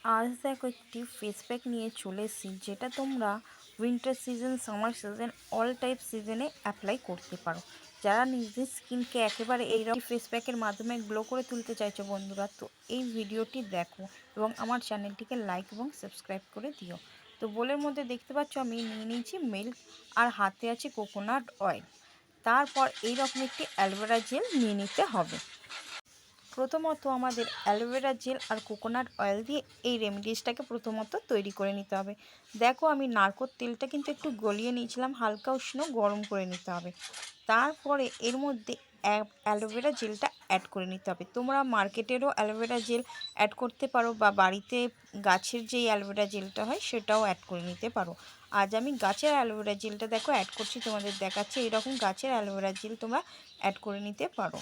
আজ দেখো একটি ফেস প্যাক নিয়ে চলে এসেছি, যেটা তোমরা winter season, summer season, all type সিজনে অ্যাপ্লাই করতে পারো। যারা নিজেদের স্কিনকে একেবারে এইরকম ফেস প্যাকের মাধ্যমে গ্লো করে তুলতে চাইছো বন্ধুরা, তো এই ভিডিওটি দেখো এবং আমার চ্যানেলটিকে লাইক এবং সাবস্ক্রাইব করে দিও। তো বোলের মধ্যে দেখতে পাচ্ছ আমি নিয়ে নিয়েছি মিল্ক, আর হাতে আছে কোকোনাট অয়েল। তারপর এইরকম একটি অ্যালোভেরা জেল নিয়ে নিতে হবে। প্রথমত আমাদের অ্যালোভেরা জেল আর কোকোনাট অয়েল দিয়ে এই রেমেডিসটাকে প্রথমত তৈরি করে নিতে হবে। দেখো আমি নারকোল তেলটা কিন্তু একটু গলিয়ে নিয়েছিলাম, হালকা উষ্ণ গরম করে নিতে হবে। তারপরে এর মধ্যে অ্যালোভেরা জেলটা অ্যাড করে নিতে হবে। তোমরা মার্কেটেরও অ্যালোভেরা জেল অ্যাড করতে পারো, বা বাড়িতে গাছের যেই অ্যালোভেরা জেলটা হয় সেটাও অ্যাড করে নিতে পারো। আজ আমি গাছের অ্যালোভেরা জেলটা দেখো অ্যাড করছি, তোমাদের দেখাচ্ছে। এরকম গাছের অ্যালোভেরা জেল তোমরা অ্যাড করে নিতে পারো।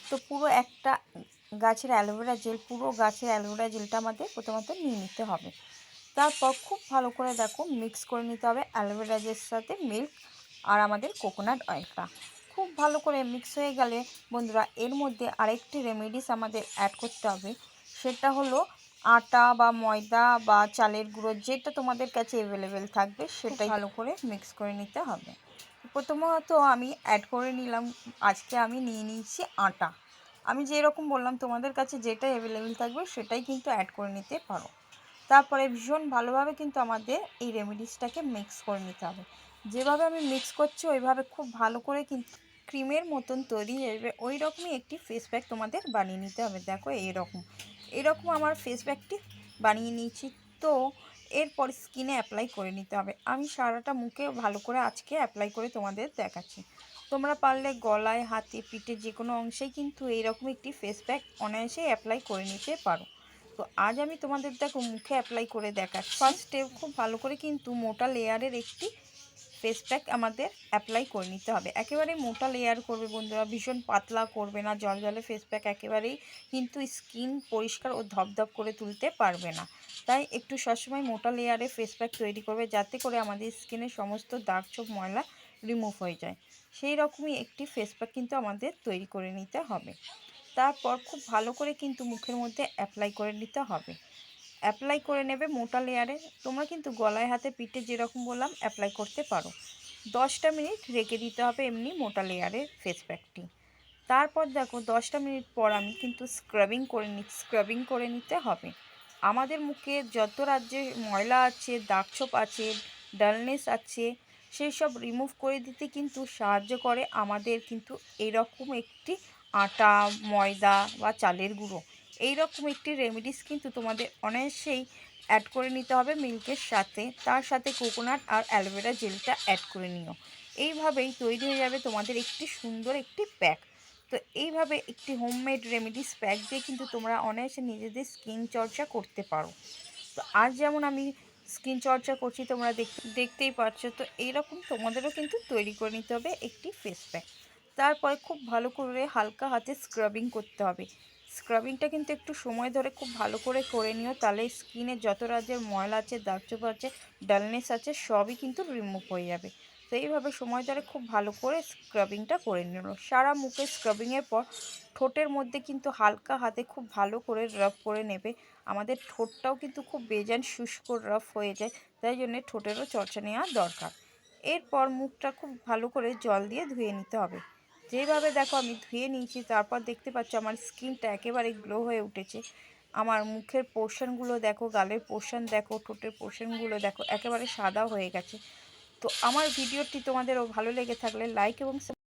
তো পুরো একটা গাছের অ্যালোভেরা জেল, পুরো গাছের অ্যালোভেরা জেলটা আমাদের প্রথমত নিয়ে নিতে হবে। তারপর খুব ভালো করে দেখো মিক্স করে নিতে হবে অ্যালোভেরা জেলের সাথে মিল্ক আর আমাদের কোকোনাট অয়েলটা। খুব ভালো করে মিক্স হয়ে গেলে বন্ধুরা এর মধ্যে আরেকটি রেমেডিস আমাদের অ্যাড করতে হবে। সেটা হলো আটা বা ময়দা বা চালের গুঁড়ো, যেটা তোমাদের কাছে অ্যাভেলেবেল থাকবে সেটাই ভালো করে মিক্স করে নিতে হবে। প্রথমত আমি অ্যাড করে নিলাম, আজকে আমি নিয়ে নিয়েছি আটা। আমি যেরকম বললাম তোমাদের কাছে যেটা অ্যাভেলেবেল থাকবে সেটাই কিন্তু অ্যাড করে নিতে পারো। তারপরে ভীষণ ভালোভাবে কিন্তু আমাদের এই রেমেডিসটাকে মিক্স করে নিতে হবে। যেভাবে আমি মিক্স করছি ওইভাবে খুব ভালো করে কিন্তু ক্রিমের মতন তৈরি হয়ে যাবে, ওই রকমই একটি ফেস প্যাক তোমাদের বানিয়ে নিতে হবে। দেখো এরকম আমার ফেস প্যাকটি বানিয়ে নিয়েছি। তো এরপর স্কিনে অ্যাপ্লাই করে নিতে হবে। আমি সারাটা মুখে ভালো করে আজকে অ্যাপ্লাই করে তোমাদের দেখাচ্ছি। তোমরা পারলে গলায়, হাতে, পিঠে যে কোনো অংশেই কিন্তু এইরকম একটি ফেস প্যাক অনায়াসেই অ্যাপ্লাই করে নিতে পারো। তো আজ আমি তোমাদের দেখো মুখে অ্যাপ্লাই করে দেখাচ্ছি। ফার্স্টে খুব ভালো করে কিন্তু মোটা লেয়ারের একটি ফেস প্যাক আমাদের অ্যাপ্লাই করে নিতে হবে। একেবারেই মোটা লেয়ার করবে বন্ধুরা, ভীষণ পাতলা করবে না। জলে ফেস প্যাক একেবারেই কিন্তু স্কিন পরিষ্কার ও ধপধপ করে তুলতে পারবে না। তাই একটু সবসময় মোটা লেয়ারে ফেস প্যাক তৈরি করবে, যাতে করে আমাদের স্কিনের সমস্ত দাগ ছোপ ময়লা রিমুভ হয়ে যায়। সেই রকমই একটি ফেস প্যাক কিন্তু আমাদের তৈরি করে নিতে হবে। তারপর খুব ভালো করে কিন্তু মুখের মধ্যে অ্যাপ্লাই করে নিতে হবে। অ্যাপ্লাই করে নেবে মোটা লেয়ারে। তোমরা কিন্তু গলায়, হাতে, পিঠে যেরকম বললাম অ্যাপ্লাই করতে পারো। 10টা মিনিট রেখে দিতে হবে এমনি মোটা লেয়ারের ফেস প্যাকটি। তারপর দেখো 10টা মিনিট পর আমি কিন্তু স্ক্রাবিং করে নিতে হবে। আমাদের মুখে যত রাজ্যে ময়লা আছে, দাগছোপ আছে, ডালনেস আছে, সেই সব রিমুভ করে দিতে কিন্তু সাহায্য করে আমাদের কিন্তু এরকম একটি আটা, ময়দা বা চালের গুঁড়ো। এইরকম একটি রেমেডিস কিন্তু তোমাদের অনায়াসেই অ্যাড করে নিতে হবে মিল্কের সাথে। তার সাথে কোকোনাট আর অ্যালোভেরা জেলটা অ্যাড করে নিও। এইভাবেই তৈরি হয়ে যাবে তোমাদের একটি সুন্দর একটি প্যাক। তো এইভাবে একটি হোমমেড রেমেডিস প্যাক দিয়ে কিন্তু তোমরা অনায়াসে নিজেদের স্কিন চর্চা করতে পারো। তো আজ যেমন আমি স্কিন চর্চা করছি তোমরা দেখতেই পাচ্ছ। তো এইরকম তোমাদেরও কিন্তু তৈরি করে নিতে হবে একটি ফেস প্যাক। তারপরে খুব ভালো করে হালকা হাতে স্ক্রাবিং করতে হবে। স্ক্রাবিংটা কিন্তু একটু সময় ধরে খুব ভালো করে নিও, তাহলে স্কিনে যত রাজ্যের ময়লা আছে, দাগছোপ আছে, ডালনেস আছে, সবই কিন্তু রিমুভ হয়ে যাবে। তো এইভাবে সময় ধরে খুব ভালো করে স্ক্রাবিংটা করে নিল। সারা মুখে স্ক্রাবিংয়ের পর ঠোঁটের মধ্যে কিন্তু হালকা হাতে খুব ভালো করে রাব করে নেবে। আমাদের ঠোঁটটাও কিন্তু খুব বেজান শুষ্ক রাফ হয়ে যায়, তাই জন্যে ঠোঁটেরও চর্চা নেওয়া দরকার। এরপর মুখটা খুব ভালো করে জল দিয়ে ধুয়ে নিতে হবে। যেভাবে দেখো আমি ধুয়ে নিয়েছি, তারপর দেখতে পাচ্ছ আমার স্কিনটা একেবারে গ্লো হয়ে উঠেছে। আমার মুখের পোর্শনগুলো দেখো, গালের পোর্শন দেখো, ঠোঁটের পোর্শনগুলো দেখো, একেবারে সাদা হয়ে গেছে। তো আমার ভিডিওটি তোমাদেরও ভালো লেগে থাকলে লাইক এবং